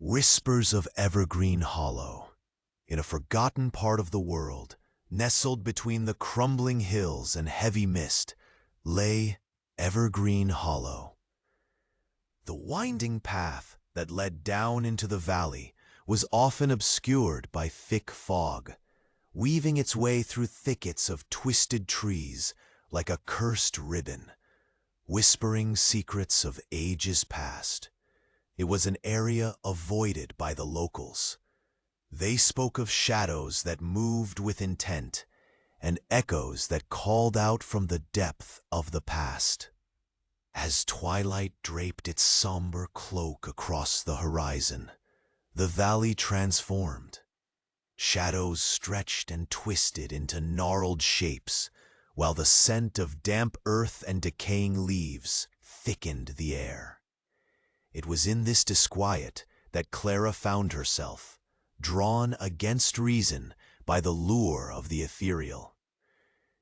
Whispers of Evergreen Hollow. In a forgotten part of the world, nestled between the crumbling hills and heavy mist, lay Evergreen Hollow. The winding path that led down into the valley was often obscured by thick fog, weaving its way through thickets of twisted trees like a cursed ribbon, whispering secrets of ages past. It was an area avoided by the locals. They spoke of shadows that moved with intent and echoes that called out from the depth of the past. As twilight draped its somber cloak across the horizon, the valley transformed. Shadows stretched and twisted into gnarled shapes, while the scent of damp earth and decaying leaves thickened the air. It was in this disquiet that Clara found herself, drawn against reason by the lure of the ethereal.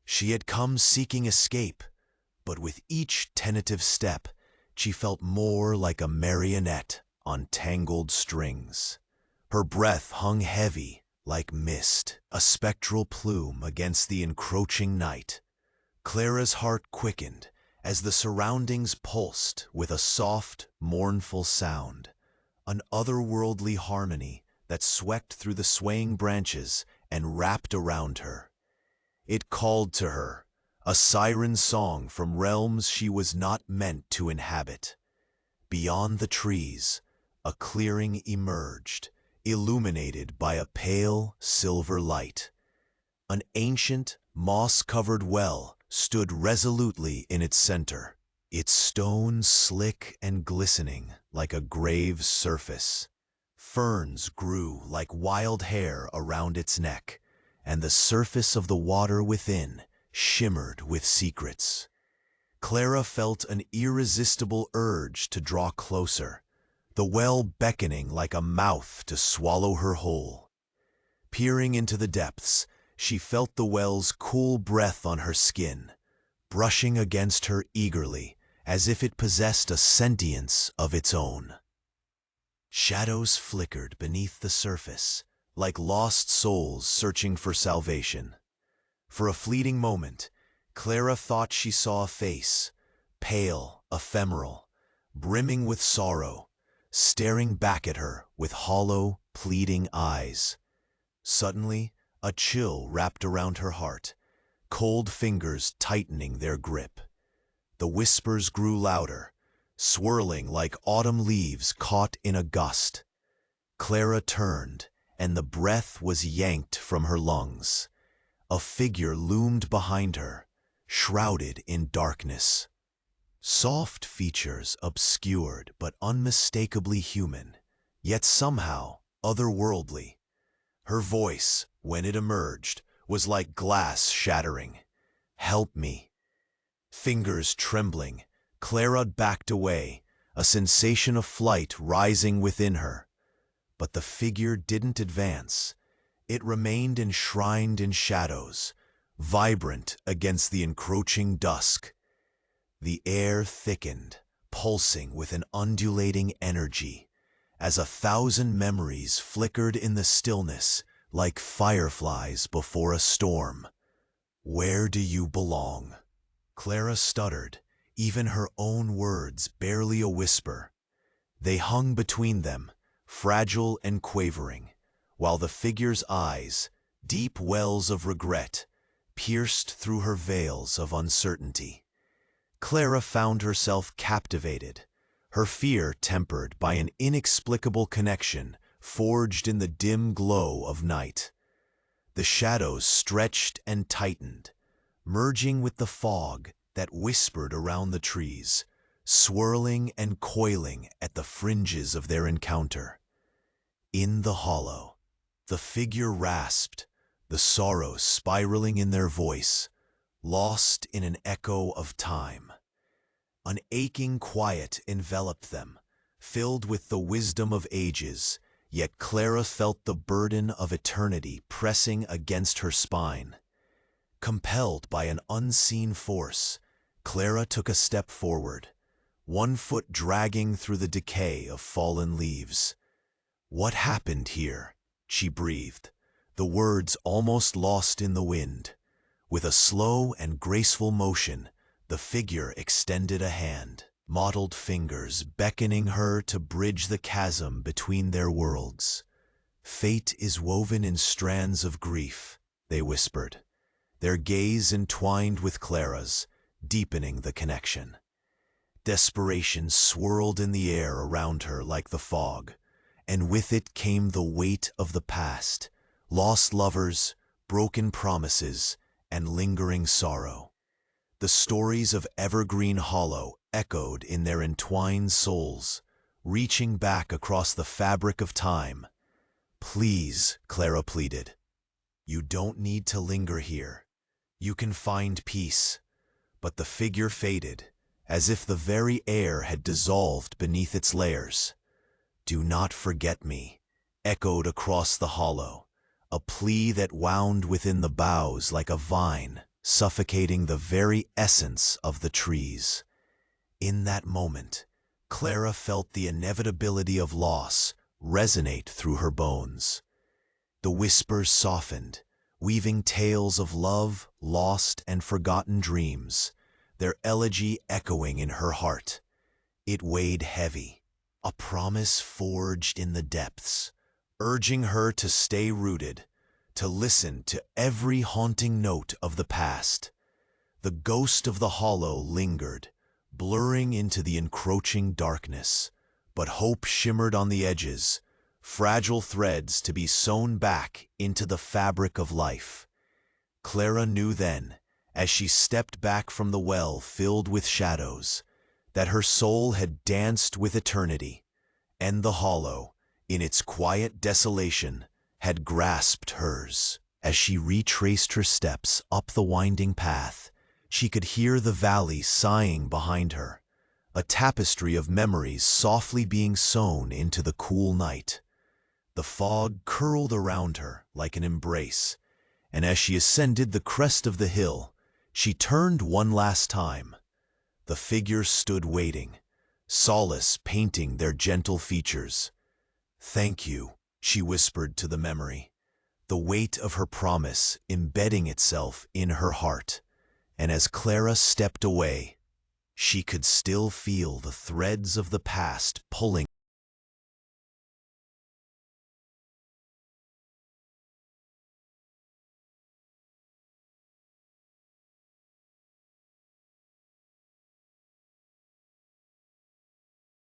She had come seeking escape, but with each tentative step, she felt more like a marionette on tangled strings. Her breath hung heavy like mist, a spectral plume against the encroaching night. Clara's heart quickened as the surroundings pulsed with a soft, mournful sound, an otherworldly harmony that swept through the swaying branches and wrapped around her. It called to her, a siren song from realms she was not meant to inhabit. Beyond the trees, a clearing emerged, illuminated by a pale silver light. An ancient, moss-covered well stood resolutely in its center, its stone slick and glistening like a grave's surface. Ferns grew like wild hair around its neck, and the surface of the water within shimmered with secrets. Clara felt an irresistible urge to draw closer, the well beckoning like a mouth to swallow her whole. Peering into the depths, she felt the well's cool breath on her skin, brushing against her eagerly, as if it possessed a sentience of its own. Shadows flickered beneath the surface, like lost souls searching for salvation. For a fleeting moment, Clara thought she saw a face, pale, ephemeral, brimming with sorrow, staring back at her with hollow, pleading eyes. Suddenly, a chill wrapped around her heart, cold fingers tightening their grip. The whispers grew louder, swirling like autumn leaves caught in a gust. Clara turned, and the breath was yanked from her lungs. A figure loomed behind her, shrouded in darkness. Soft features obscured but unmistakably human, yet somehow otherworldly. Her voice, when it emerged, was like glass shattering. "Help me." Fingers trembling, Clara backed away, a sensation of flight rising within her. But the figure didn't advance. It remained enshrined in shadows, vibrant against the encroaching dusk. The air thickened, pulsing with an undulating energy, as 1,000 memories flickered in the stillness like fireflies before a storm. "Where do you belong?" Clara stuttered, even her own words barely a whisper. They hung between them, fragile and quavering, while the figure's eyes, deep wells of regret, pierced through her veils of uncertainty. Clara found herself captivated, her fear tempered by an inexplicable connection forged in the dim glow of night. The shadows stretched and tightened, merging with the fog that whispered around the trees, swirling and coiling at the fringes of their encounter. In the hollow, the figure rasped, the sorrow spiraling in their voice, lost in an echo of time. An aching quiet enveloped them, filled with the wisdom of ages, yet Clara felt the burden of eternity pressing against her spine. Compelled by an unseen force, Clara took a step forward, one foot dragging through the decay of fallen leaves. "What happened here?" she breathed, the words almost lost in the wind. With a slow and graceful motion, the figure extended a hand, mottled fingers beckoning her to bridge the chasm between their worlds. "Fate is woven in strands of grief," they whispered, their gaze entwined with Clara's, deepening the connection. Desperation swirled in the air around her like the fog, and with it came the weight of the past, lost lovers, broken promises, and lingering sorrow. The stories of Evergreen Hollow echoed in their entwined souls, reaching back across the fabric of time. "Please," Clara pleaded, "you don't need to linger here. You can find peace." But the figure faded, as if the very air had dissolved beneath its layers. "Do not forget me," echoed across the hollow, a plea that wound within the boughs like a vine, suffocating the very essence of the trees. In that moment, Clara felt the inevitability of loss resonate through her bones. The whispers softened, weaving tales of love, lost and forgotten dreams, their elegy echoing in her heart. It weighed heavy, a promise forged in the depths, urging her to stay rooted, to listen to every haunting note of the past. The ghost of the hollow lingered, blurring into the encroaching darkness, but hope shimmered on the edges, fragile threads to be sewn back into the fabric of life. Clara knew then, as she stepped back from the well filled with shadows, that her soul had danced with eternity, and the hollow, in its quiet desolation, had grasped hers. As she retraced her steps up the winding path, she could hear the valley sighing behind her, a tapestry of memories softly being sewn into the cool night. The fog curled around her like an embrace, and as she ascended the crest of the hill, she turned one last time. The figures stood waiting, solace painting their gentle features. "Thank you," she whispered to the memory, the weight of her promise embedding itself in her heart. And as Clara stepped away, she could still feel the threads of the past pulling